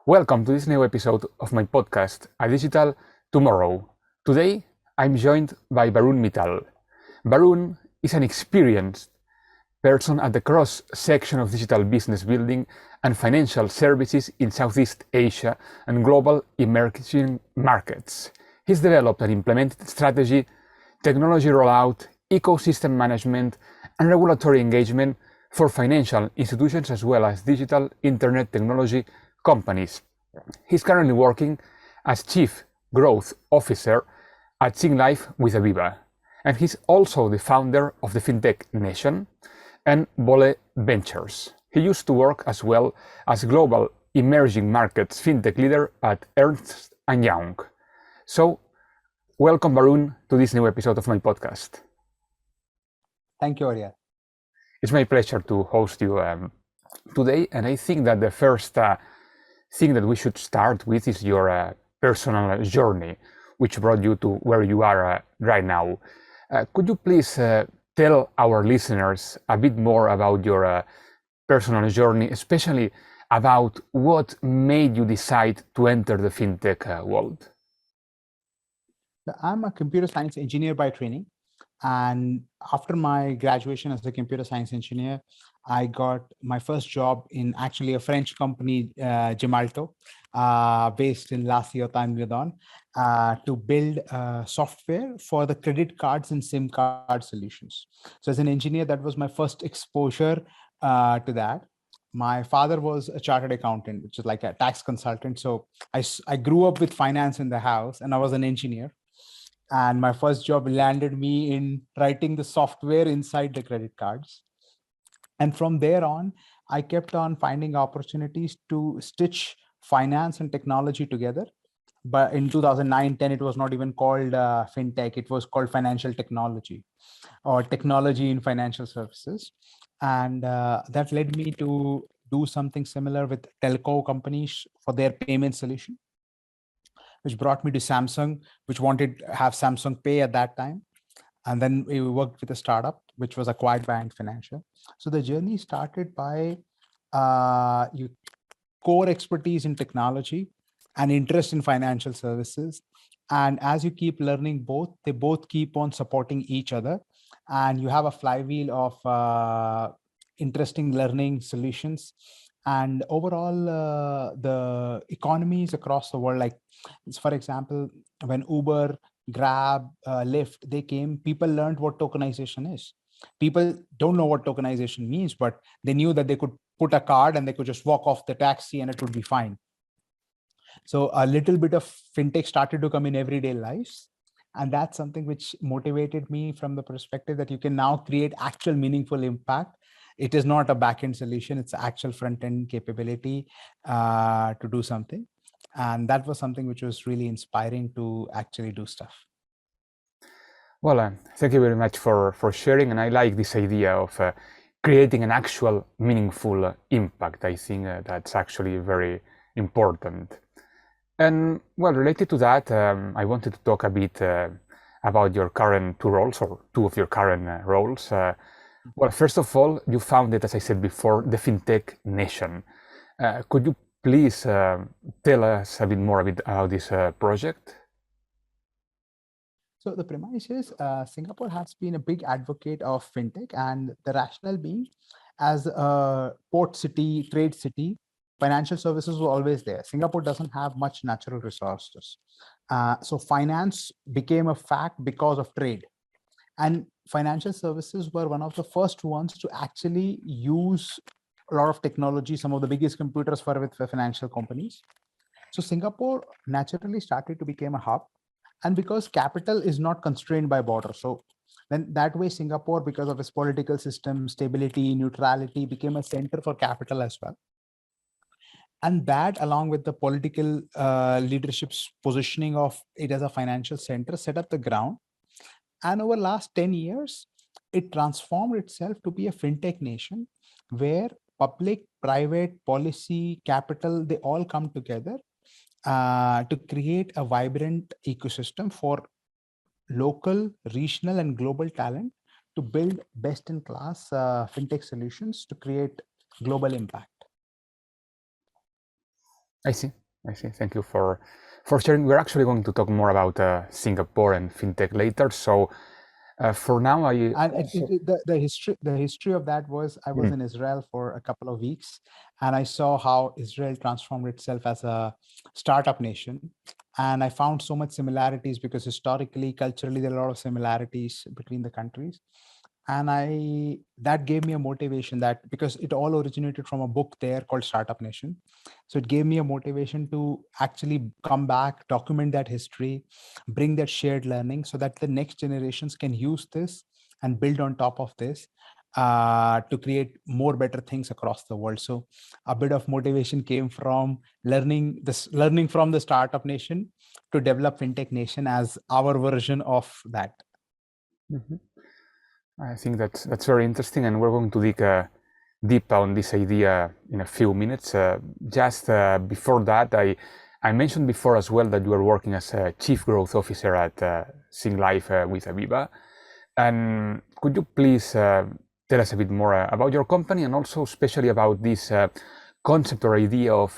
Welcome to this new episode of my podcast, A Digital Tomorrow. Today, I'm joined by Varun Mittal. Varun is an experienced person at the cross section of digital business building and financial services in Southeast Asia and global emerging markets. He's developed and implemented strategy, technology rollout, ecosystem management, and regulatory engagement for financial institutions as well as digital internet technology companies. He's currently working as Chief Growth Officer at Singlife with Aviva, and he's also the founder of the FinTech Nation and Vole Ventures. He used to work as well as global emerging markets fintech leader at Ernst & Young. So, welcome Varun to this new episode of my podcast. Thank you, Arya. It's my pleasure to host you today, and I think that the first thing that we should start with is your personal journey, which brought you to where you are right now. Could you please tell our listeners a bit more about your personal journey, especially about what made you decide to enter the fintech world? I'm a computer science engineer by training. And after my graduation as a computer science engineer, I got my first job in actually a French company, Gemalto, based in La Ciotat, to build software for the credit cards and SIM card solutions. So as an engineer, that was my first exposure to that. My father was a chartered accountant, which is like a tax consultant. So I grew up with finance in the house, and I was an engineer. And my first job landed me in writing the software inside the credit cards. And from there on, I kept on finding opportunities to stitch finance and technology together. But in 2009-10, it was not even called fintech. It was called financial technology or technology in financial services. And that led me to do something similar with telco companies for their payment solution, which brought me to Samsung, which wanted to have Samsung Pay at that time. And then we worked with a startup, which was acquired by Ant Financial. So the journey started by core expertise in technology and interest in financial services. And as you keep learning both, they both keep on supporting each other. And you have a flywheel of interesting learning solutions. And overall, the economies across the world, like for example, when Uber, Grab, Lyft, they came, people learned what tokenization is. People don't know what tokenization means, but they knew that they could put a card and they could just walk off the taxi and it would be fine. So a little bit of fintech started to come in everyday lives. And that's something which motivated me from the perspective that you can now create actual meaningful impact. It is not a backend solution, it's actual front-end capability to do something. And that was something which was really inspiring to actually do stuff. Well, thank you very much for sharing, and I like this idea of creating an actual meaningful impact. I think that's actually very important. And well, related to that, I wanted to talk a bit about your current two roles, or two of your current roles. Well, first of all, you founded, as I said before, the FinTech Nation. Could you please tell us a bit more about this project? So the premise is Singapore has been a big advocate of fintech, and the rationale being, as a port city, trade city, financial services were always there. Singapore doesn't have much natural resources. So finance became a fact because of trade. And financial services were one of the first ones to actually use a lot of technology. Some of the biggest computers were with financial companies. So Singapore naturally started to become a hub. And because capital is not constrained by borders. So then that way, Singapore, because of its political system, stability, neutrality, became a center for capital as well. And that, along with the political leadership's positioning of it as a financial center, set up the ground. And over the last 10 years, it transformed itself to be a fintech nation where public, private, policy, capital, they all come together to create a vibrant ecosystem for local, regional, and global talent to build best-in-class fintech solutions to create global impact. I see. I see. Thank you for sharing. We're actually going to talk more about Singapore and fintech later. So for now, I And also. the history of that was I was Mm, in Israel for a couple of weeks, and I saw how Israel transformed itself as a startup nation. And I found so much similarities because historically, culturally, there are a lot of similarities between the countries. And I that gave me a motivation, that because it all originated from a book there called Startup Nation. So it gave me a motivation to actually come back, document that history, bring that shared learning so that the next generations can use this and build on top of this to create more better things across the world. So a bit of motivation came from learning from the Startup Nation to develop FinTech Nation as our version of that. mhm. I think that's very interesting, and we're going to dig deep on this idea in a few minutes. Just before that, I mentioned before as well that you are working as a chief growth officer at Singlife with Aviva, and could you please tell us a bit more about your company and also especially about this concept or idea of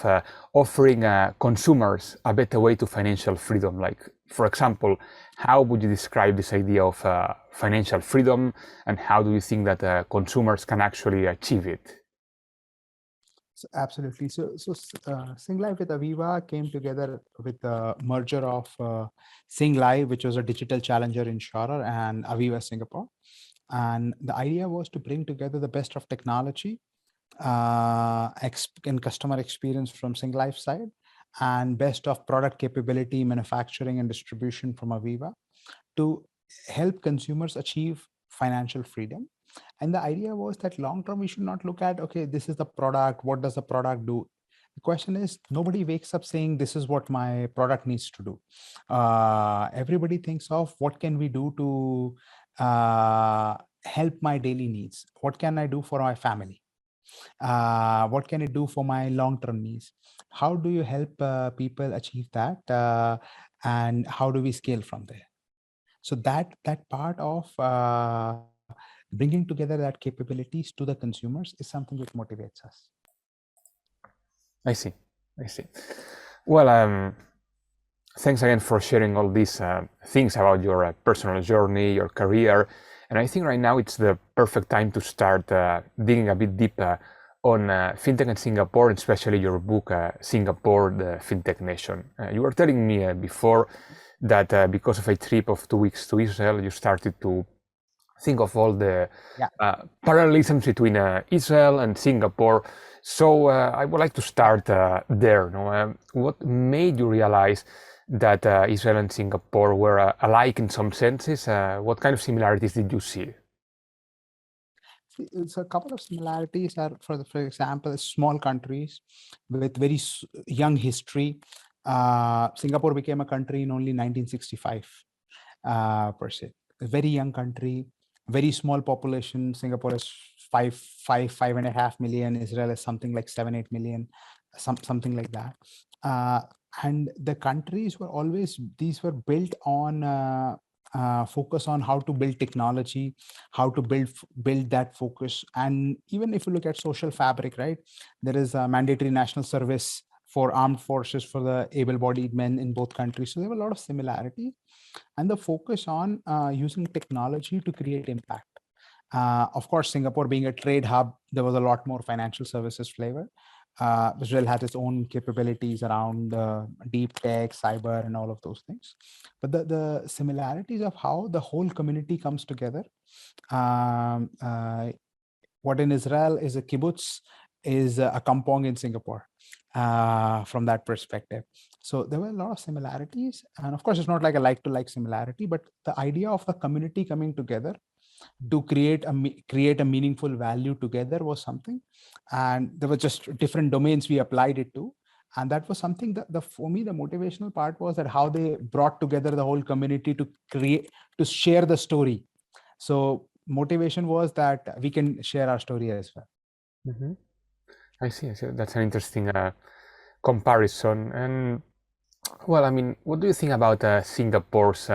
offering consumers a better way to financial freedom? Like, for example, how would you describe this idea of financial freedom, and how do you think that consumers can actually achieve it? So absolutely. Singlife with Aviva came together with the merger of Singlife, which was a digital challenger insurer, and Aviva Singapore. And the idea was to bring together the best of technology and customer experience from Singlife side, and best of product capability, manufacturing, and distribution from Aviva to help consumers achieve financial freedom. And the idea was that long term, we should not look at, okay, this is the product, what does the product do? The question is, nobody wakes up saying, this is what my product needs to do. Everybody thinks of what can we do to help my daily needs? What can I do for my family? What can it do for my long term needs? How do you help people achieve that? And how do we scale from there? So that part of bringing together that capabilities to the consumers is something which motivates us. I see. I see. Well, thanks again for sharing all these things about your personal journey, your career. And I think right now it's the perfect time to start digging a bit deeper on fintech in Singapore, especially your book, Singapore, the FinTech Nation. You were telling me before that because of a trip of 2 weeks to Israel, you started to think of all the Yeah. parallelisms between Israel and Singapore. So I would like to start there. No? What made you realize that Israel and Singapore were alike in some senses? What kind of similarities did you see? It's a couple of similarities are, for example, small countries with very young history. Singapore became a country in only 1965, per se. A very young country, very small population. Singapore is 5.5 million. Israel is something like 7-8 million, something like that. And the countries were always, these were built on focus on how to build technology, how to build that focus. And even if you look at social fabric, right, there is a mandatory national service for armed forces for the able-bodied men in both countries. So there were a lot of similarities, and the focus on using technology to create impact. Of course, Singapore being a trade hub, there was a lot more financial services flavor. Israel has its own capabilities around deep tech, cyber, and all of those things. But the similarities of how the whole community comes together. Um, uh, what in Israel is a kibbutz is a kampong in Singapore, from that perspective. So there were a lot of similarities. And of course, it's not like a like to like similarity, but the idea of the community coming together to create a meaningful value together was something. And there were just different domains we applied it to. And that was something that for me, the motivational part was that how they brought together the whole community to share the story. So motivation was that we can share our story as well. Mm-hmm. I see. I see. That's an interesting comparison. And well, I mean, what do you think about Singapore's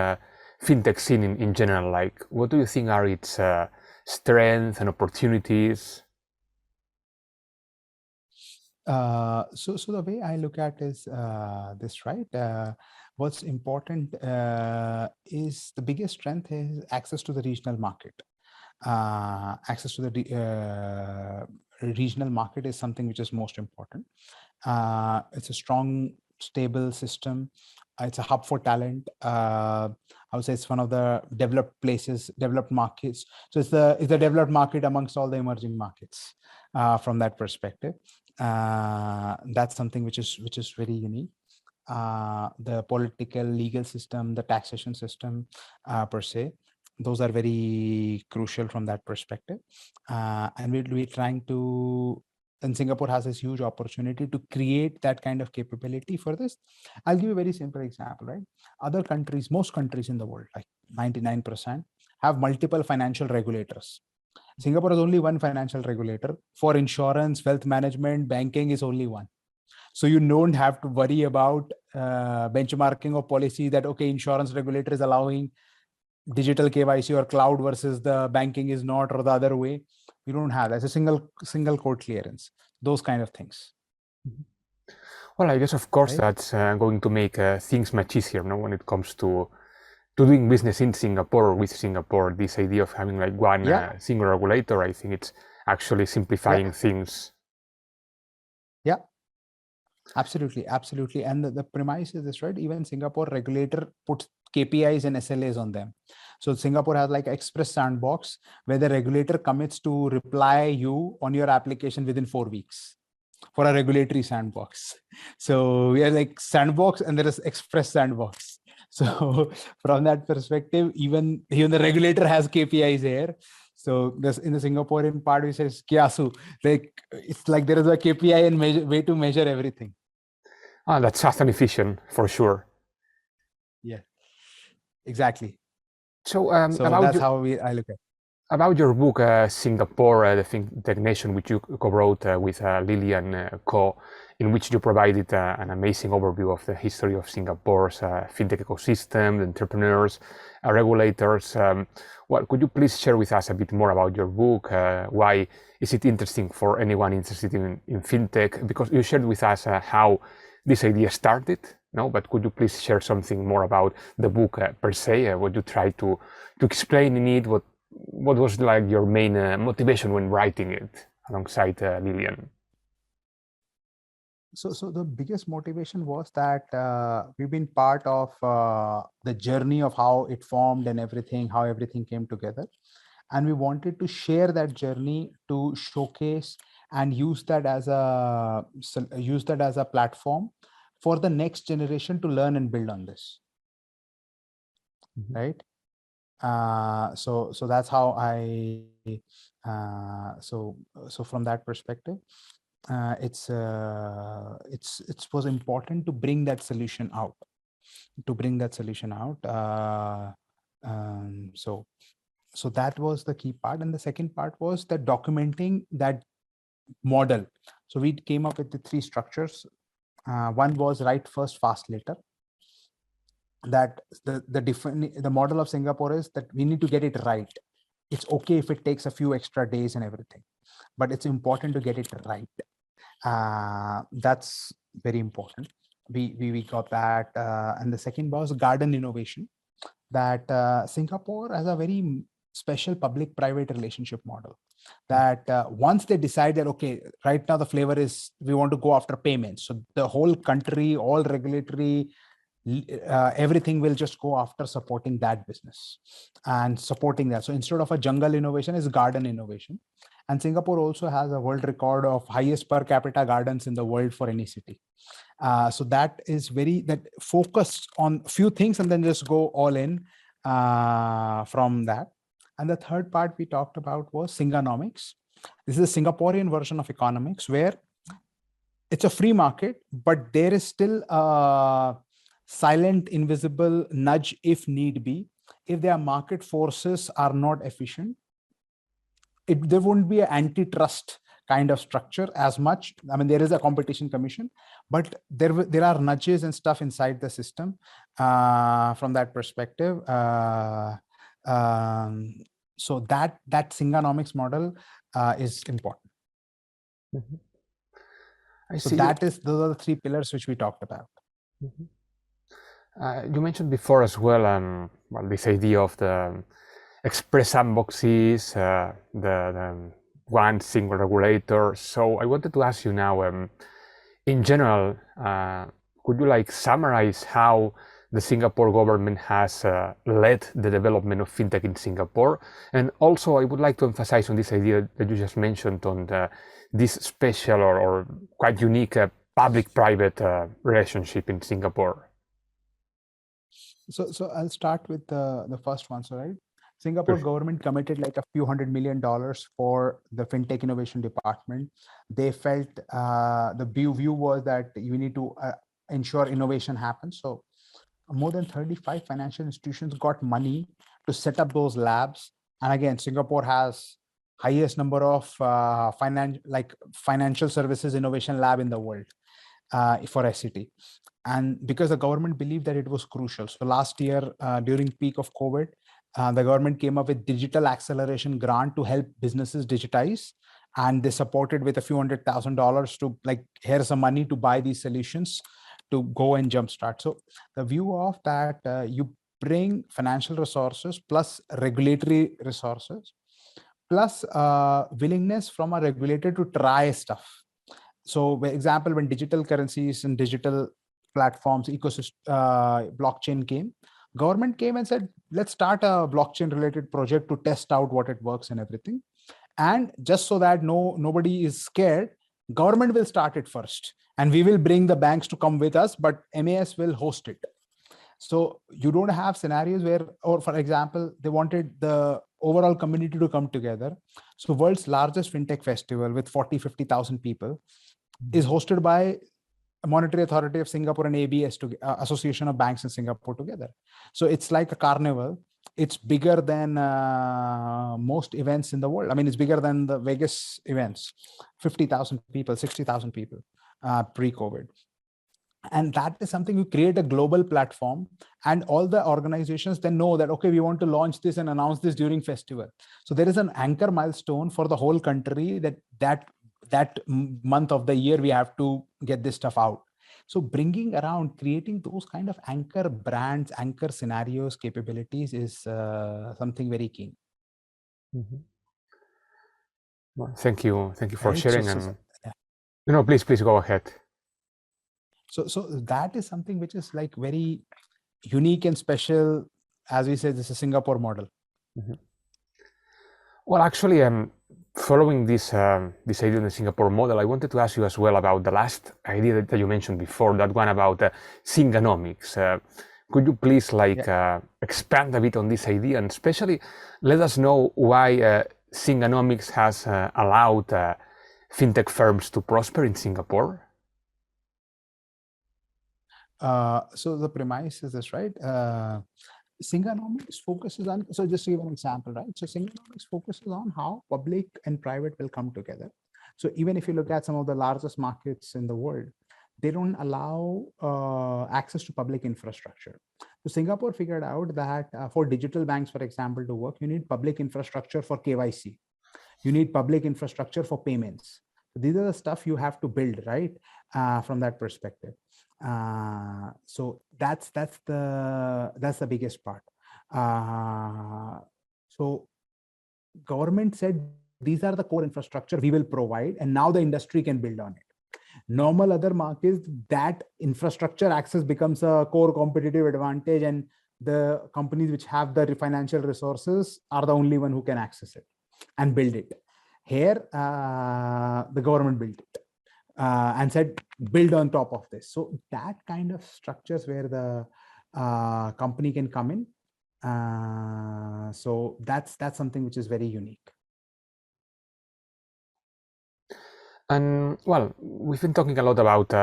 fintech scene in general? Like, what do you think are its strengths and opportunities? So the way I look at is this, right? What's important is the biggest strength is access to the regional market. Access to the regional market is something which is most important. It's a strong, stable system. It's a hub for talent. I would say it's one of the developed places, developed markets. So it's the developed market amongst all the emerging markets. From that perspective, that's something which is very unique. The political, legal system, the taxation system, per se, those are very crucial from that perspective. And we're trying to, and Singapore has this huge opportunity to create that kind of capability for this. I'll give you a very simple example, right? Other countries, most countries in the world, like 99%, have multiple financial regulators. Singapore has only one financial regulator. For insurance, wealth management, banking is only one. So you don't have to worry about benchmarking or policy that, okay, insurance regulator is allowing digital KYC or cloud versus the banking is not, or the other way. You don't have that. It's a single code clearance, those kind of things. Well, I guess, of course, Right? that's going to make things much easier, no, when it comes to doing business in Singapore or with Singapore. This idea of having like one Yeah. single regulator, I think it's actually simplifying Yeah. things. Yeah. Absolutely. Absolutely. And the premise is this, right? Even Singapore regulator puts KPIs and SLAs on them. So Singapore has like express sandbox where the regulator commits to reply you on your application within 4 weeks for a regulatory sandbox. So we are like sandbox and there is express sandbox. So from that perspective, even the regulator has KPIs here. So this in the Singaporean part, we say kiasu, like it's like there is a KPI and way to measure everything. That's fast and efficient for sure. Yeah, exactly. So So that's how I look at it. about your book, Singapore, the FinTech Nation, which you co-wrote with Lillian Co., in which you provided an amazing overview of the history of Singapore's fintech ecosystem, the entrepreneurs, regulators. Well, could you please share with us a bit more about your book? Why is it interesting for anyone interested in fintech? Because you shared with us how this idea started, no? But could you please share something more about the book per se? What you try to explain in it? What was like your main motivation when writing it alongside Lillian? So the biggest motivation was that we've been part of the journey of how it formed and everything, how everything came together. And we wanted to share that journey to showcase and use that as a platform for the next generation to learn and build on this. Right. So that's how I so from that perspective, it was important to bring that solution out. So that was the key part, and the second part was that documenting that model. So we came up with the 3 structures. One was right first, fast later. That the model of Singapore is that we need to get it right. It's okay if it takes a few extra days and everything, but it's important to get it right. That's very important. We got that. And the second was garden innovation, that Singapore has a very special public-private relationship model, that once they decide that, okay, right now the flavor is we want to go after payments. So the whole country, all regulatory, everything will just go after supporting that business and supporting that. So instead of a jungle innovation, is garden innovation. And Singapore also has a world record of highest per capita gardens in the world for any city. So that is that focused on few things and then just go all in from that. And the third part we talked about was Singanomics. This is a Singaporean version of economics where it's a free market, but there is still a silent, invisible nudge if need be. If their market forces are not efficient, there won't be an antitrust kind of structure as much. I mean, there is a competition commission, but there are nudges and stuff inside the system from that perspective. So that Singanomics model is important. Mm-hmm. So see. those are the three pillars which we talked about. Mhm. You mentioned before as well, well, this idea of the express sandboxes, the one single regulator. So I wanted to ask you now, in general, could you like summarize how the Singapore government has led the development of fintech in Singapore? And also, I would like to emphasize on this idea that you just mentioned on this special or quite unique public-private relationship in Singapore. So I'll start with the first one. So right, Singapore government committed like a few $100 million for the fintech innovation department. They felt the view was that you need to ensure innovation happens. So more than 35 financial institutions got money to set up those labs. And again, Singapore has highest number of financial services innovation lab in the world for SCT. And because the government believed that it was crucial. So last year, during peak of COVID, the government came up with digital acceleration grant to help businesses digitize. And they supported with a few $100,000 to like, here's some money to buy these solutions to go and jumpstart. So the view of that you bring financial resources plus regulatory resources plus willingness from a regulator to try stuff. So for example, when digital currencies and digital platforms ecosystem blockchain came, government came and said, let's start a blockchain related project to test out what it works and everything. And just so that nobody is scared, government will start it first and we will bring the banks to come with us, but MAS will host it. So you don't have scenarios where, or for example, they wanted the overall community to come together. So world's largest fintech festival with 50,000 people is hosted by Monetary Authority of Singapore and ABS, to Association of Banks in Singapore, together. So it's like a carnival. It's bigger than most events in the world. I mean, it's bigger than the Vegas events, 50,000 people, 60,000 people pre-COVID. And that is something you create a global platform, and all the organizations then know that, okay, we want to launch this and announce this during festival. So there is an anchor milestone for the whole country that month of the year we have to get this stuff out. So bringing around, creating those kind of anchor brands, anchor scenarios, capabilities is something very keen. Mm-hmm. Well, thank you for Right? sharing. And please go ahead. So that is something which is like very unique and special. As we said, this is a Singapore model. Mm-hmm. Well, actually, following this idea in the Singapore model, I wanted to ask you as well about the last idea that you mentioned before, that one about Singanomics. Could you please expand a bit on this idea, and especially let us know why Singanomics has allowed fintech firms to prosper in Singapore? So the premise is this, right? Singanomics focuses on, so just to give an example, right? So Singanomics focuses on how public and private will come together. So even if you look at some of the largest markets in the world, they don't allow access to public infrastructure. So Singapore figured out that for digital banks, for example, to work, you need public infrastructure for KYC. You need public infrastructure for payments. These are the stuff you have to build, right? From that perspective. So that's the biggest part. So government said these are the core infrastructure we will provide, and now the industry can build on it. Normal other markets, that infrastructure access becomes a core competitive advantage, and the companies which have the financial resources are the only one who can access it and build it. Here, the government built it and said, build on top of this. So that kind of structures where the company can come in. So that's something which is very unique. And well, we've been talking a lot about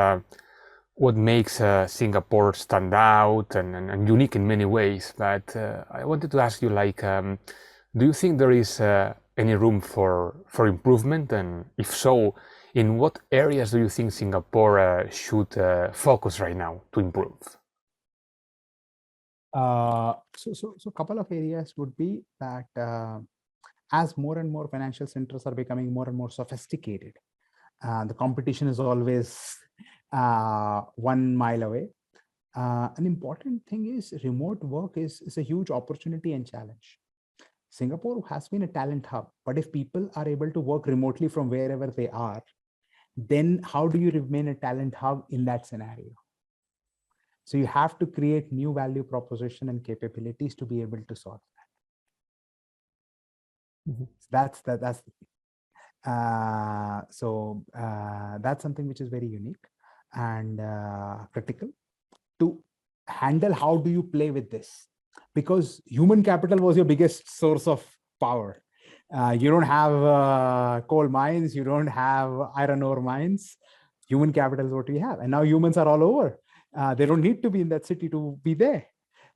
what makes Singapore stand out and unique in many ways. But I wanted to ask you, do you think there is any room for improvement? And if so, in what areas do you think Singapore should focus right now to improve? So a couple of areas would be that as more and more financial centers are becoming more and more sophisticated, The competition is always 1 mile away. An important thing is remote work is a huge opportunity and challenge. Singapore has been a talent hub, but if people are able to work remotely from wherever they are, then how do you remain a talent hub in that scenario? So you have to create new value proposition and capabilities to be able to solve that. Mhm. That's that's something which is very unique and critical to handle. How do you play with this? Because human capital was your biggest source of power. You don't have coal mines, you don't have iron ore mines. Human capital is what we have, and now humans are all over. They don't need to be in that city to be there.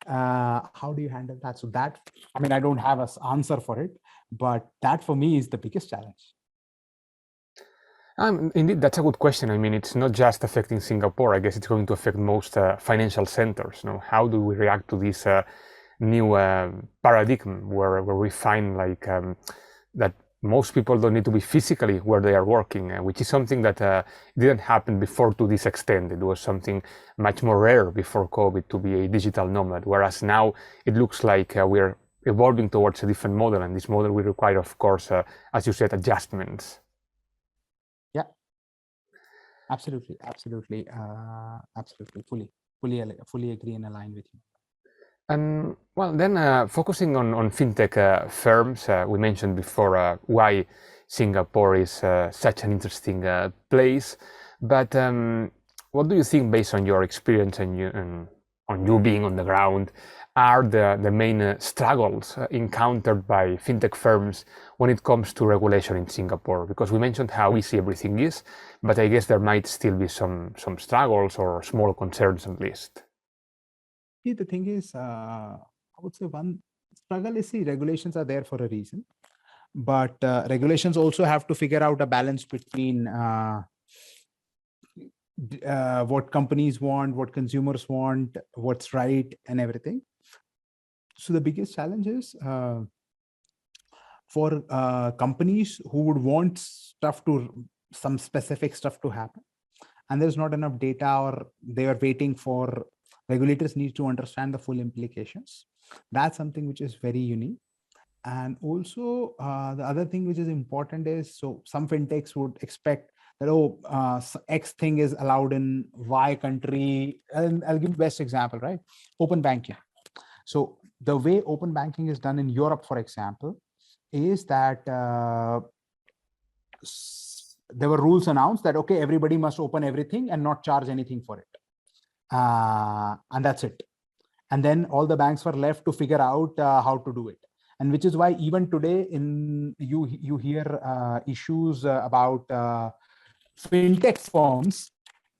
How do you handle that? So that, I mean, I don't have an answer for it, but that for me is the biggest challenge. Indeed, that's a good question. I mean, it's not just affecting Singapore. I guess it's going to affect most financial centers. You know, how do we react to this new paradigm where we find like that most people don't need to be physically where they are working, which is something that didn't happen before to this extent. It was something much more rare before COVID to be a digital nomad, whereas now it looks like we're evolving towards a different model, and this model will require, of course, as you said, adjustments. Yeah, absolutely, absolutely, absolutely, fully agree and align with you. And well, then focusing on fintech firms, we mentioned before why Singapore is such an interesting place. But what do you think, based on your experience and on you being on the ground, are the main struggles encountered by fintech firms when it comes to regulation in Singapore? Because we mentioned how easy everything is, but I guess there might still be some struggles or small concerns at least. See, the thing is, I would say one struggle is, see, regulations are there for a reason, but regulations also have to figure out a balance between what companies want, what consumers want, what's right, and everything. So the biggest challenge is for companies who would want some specific stuff to happen, and there's not enough data, or they are waiting for regulators need to understand the full implications. That's something which is very unique. And also the other thing which is important is, so some fintechs would expect that, oh, X thing is allowed in Y country. And I'll give the best example, right? Open banking. So the way open banking is done in Europe, for example, is that there were rules announced that, okay, everybody must open everything and not charge anything for it. And that's it. And then all the banks were left to figure out how to do it. And which is why even today you hear issues about fintech firms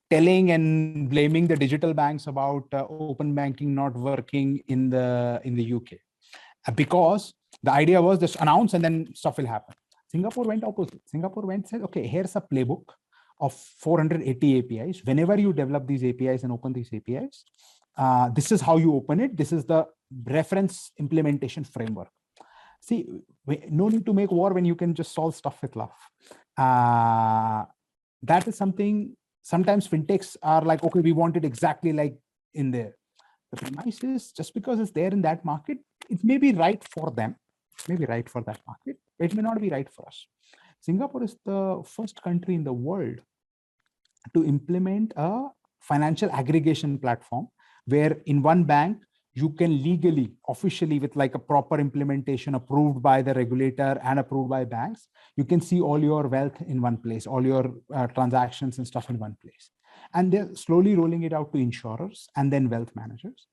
telling and blaming the digital banks about open banking not working in the UK, because the idea was just announce and then stuff will happen. Singapore went opposite. Singapore went said, okay, here's a playbook of 480 APIs. Whenever you develop these APIs and open these APIs, this is how you open it. This is the reference implementation framework. See, no need to make war when you can just solve stuff with love. That is something. Sometimes fintechs are like, okay, we want it exactly like in there. The premise is, just because it's there in that market, it may be right for them, maybe right for that market, but it may not be right for us. Singapore is the first country in the world to implement a financial aggregation platform where in one bank you can legally, officially, with like a proper implementation approved by the regulator and approved by banks, you can see all your wealth in one place, all your transactions and stuff in one place. And they're slowly rolling it out to insurers and then wealth managers.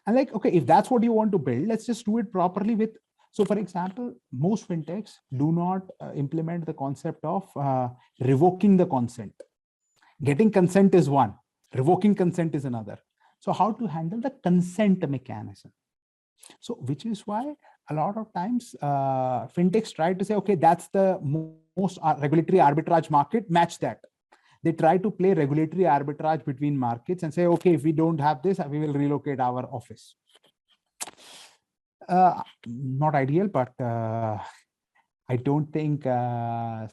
And like, okay, if that's what you want to build, let's just do it properly with. So for example, most fintechs do not implement the concept of revoking the consent. Getting consent is one, revoking consent is another. So how to handle the consent mechanism? So which is why a lot of times fintechs try to say, okay, that's the most regulatory arbitrage market, match that. They try to play regulatory arbitrage between markets and say, okay, if we don't have this, we will relocate our office. Not ideal, but I don't think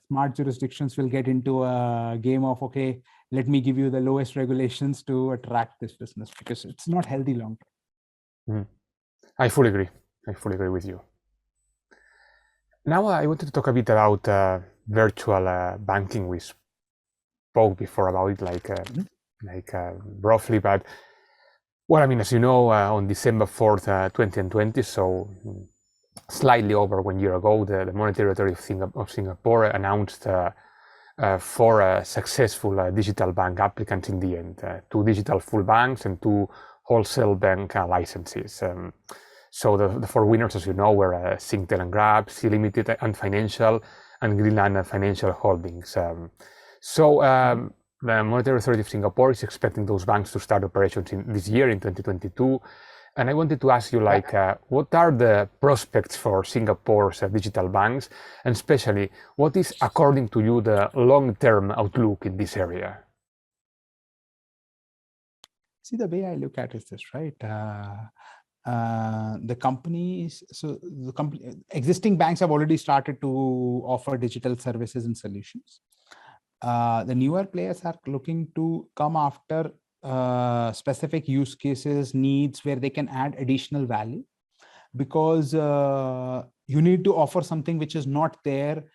smart jurisdictions will get into a game of, okay, let me give you the lowest regulations to attract this business, because it's not healthy long term. I fully agree. I fully agree with you. Now I wanted to talk a bit about virtual banking. We spoke before about it, like roughly, but well, I mean, as you know, on December 4th, 2020, so slightly over 1 year ago, the Monetary Authority of Singapore announced four successful digital bank applicants in the end, two digital full banks and two wholesale bank licenses. So the four winners, as you know, were Singtel and Grab, Sea Limited and Financial, and Greenland Financial Holdings. The Monetary Authority of Singapore is expecting those banks to start operations this year in 2022. And I wanted to ask you, what are the prospects for Singapore's digital banks, and especially, what is, according to you, the long-term outlook in this area? See, the way I look at it is this, right? The companies, so the existing banks have already started to offer digital services and solutions. The newer players are looking to come after specific use cases, needs where they can add additional value, because you need to offer something which is not there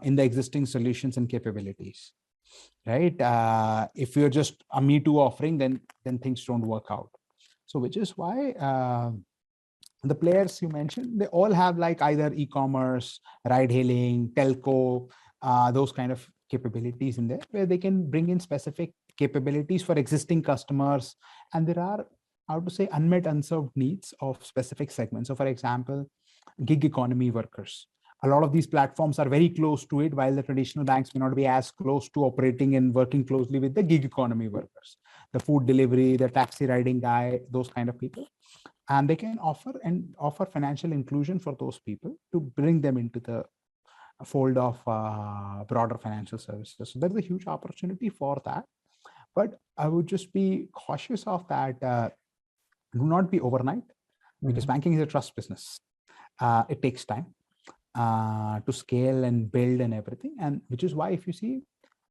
in the existing solutions and capabilities, right? If you're just a Me Too offering, then things don't work out. So which is why the players you mentioned, they all have like either e-commerce, ride hailing, telco, those kind of capabilities in there, where they can bring in specific capabilities for existing customers. And there are, how to say, unmet, unserved needs of specific segments. So for example, gig economy workers. A lot of these platforms are very close to it, while the traditional banks may not be as close to operating and working closely with the gig economy workers, the food delivery, the taxi riding guy, those kind of people. And they can offer financial inclusion for those people to bring them into the fold of broader financial services. So there's a huge opportunity for that. But I would just be cautious of that. Do not be overnight, because banking is a trust business. It takes time to scale and build and everything. And which is why, if you see,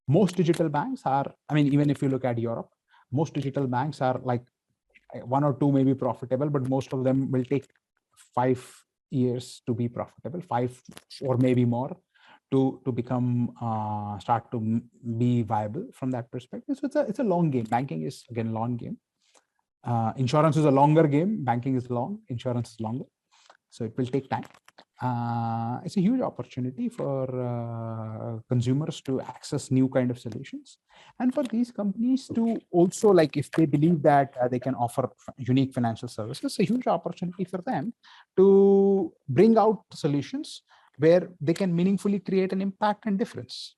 most digital banks are, I mean, even if you look at Europe, most digital banks are like one or two may be profitable, but most of them will take 5 years to be profitable, 5 or maybe more, to become start to be viable from that perspective. So it's a long game. Banking is, again, long game. Insurance is a longer game. Banking is long. Insurance is longer. So it will take time. It's a huge opportunity for consumers to access new kind of solutions, and for these companies to also, like, if they believe that they can offer unique financial services, a huge opportunity for them to bring out solutions where they can meaningfully create an impact and difference.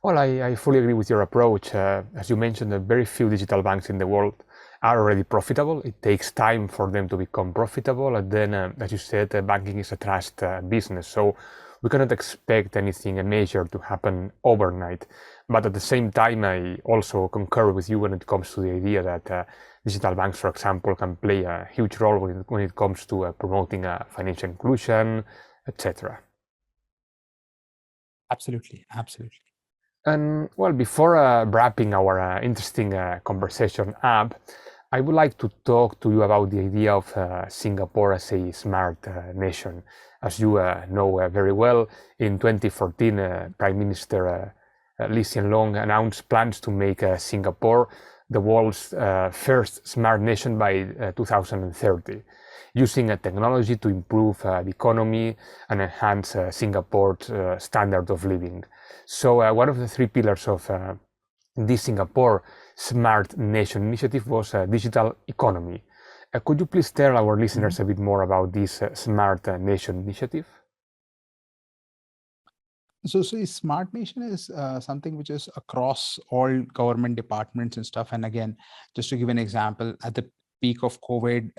Well, I fully agree with your approach. As you mentioned, very few digital banks in the world are already profitable. It takes time for them to become profitable. And then, as you said, banking is a trust business. So we cannot expect anything major to happen overnight. But at the same time, I also concur with you when it comes to the idea that digital banks, for example, can play a huge role when it comes to promoting financial inclusion, etc. Absolutely, absolutely. And well, before wrapping our interesting conversation up, I would like to talk to you about the idea of Singapore as a smart nation. As you know very well, in 2014, Prime Minister Lee Hsien Loong announced plans to make Singapore the world's first smart nation by 2030, using technology to improve the economy and enhance Singapore's standard of living. So one of the three pillars of this Singapore Smart Nation initiative was digital economy. Could you please tell our listeners a bit more about this Smart Nation initiative? So Smart Nation is something which is across all government departments and stuff. And again, just to give an example, at the peak of COVID,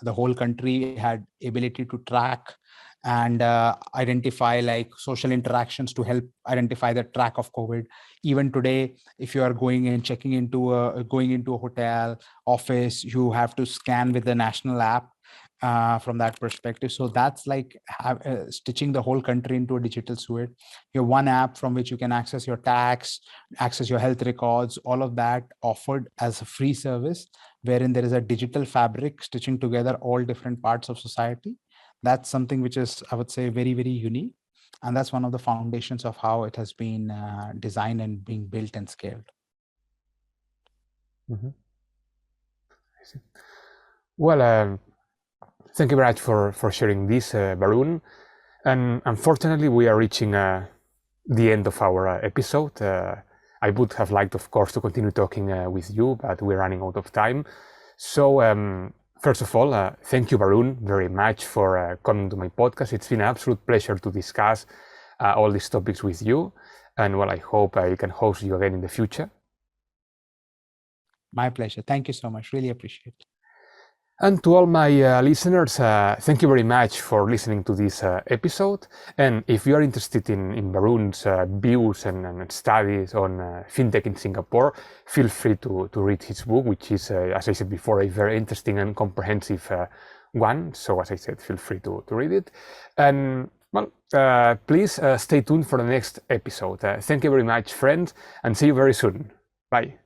the whole country had ability to track and identify like social interactions to help identify the track of COVID. Even today, if you are going into a hotel office, you have to scan with the national app from that perspective. So that's like stitching the whole country into a digital suite. You have one app from which you can access your tax, access your health records, all of that offered as a free service, wherein there is a digital fabric stitching together all different parts of society. That's something which is, I would say, very, very unique. And that's one of the foundations of how it has been designed and being built and scaled. Mm-hmm. Well, thank you very much for sharing this, Varun. And unfortunately, we are reaching the end of our episode. I would have liked, of course, to continue talking with you, but we're running out of time. So, first of all, thank you, Varun, very much for coming to my podcast. It's been an absolute pleasure to discuss all these topics with you. And well, I hope I can host you again in the future. My pleasure. Thank you so much. Really appreciate it. And to all my listeners, thank you very much for listening to this episode. And if you are interested in Varun's views and studies on fintech in Singapore, feel free to read his book, which is, as I said before, a very interesting and comprehensive one. So as I said, feel free to read it. And well, please stay tuned for the next episode. Thank you very much, friends, and see you very soon. Bye.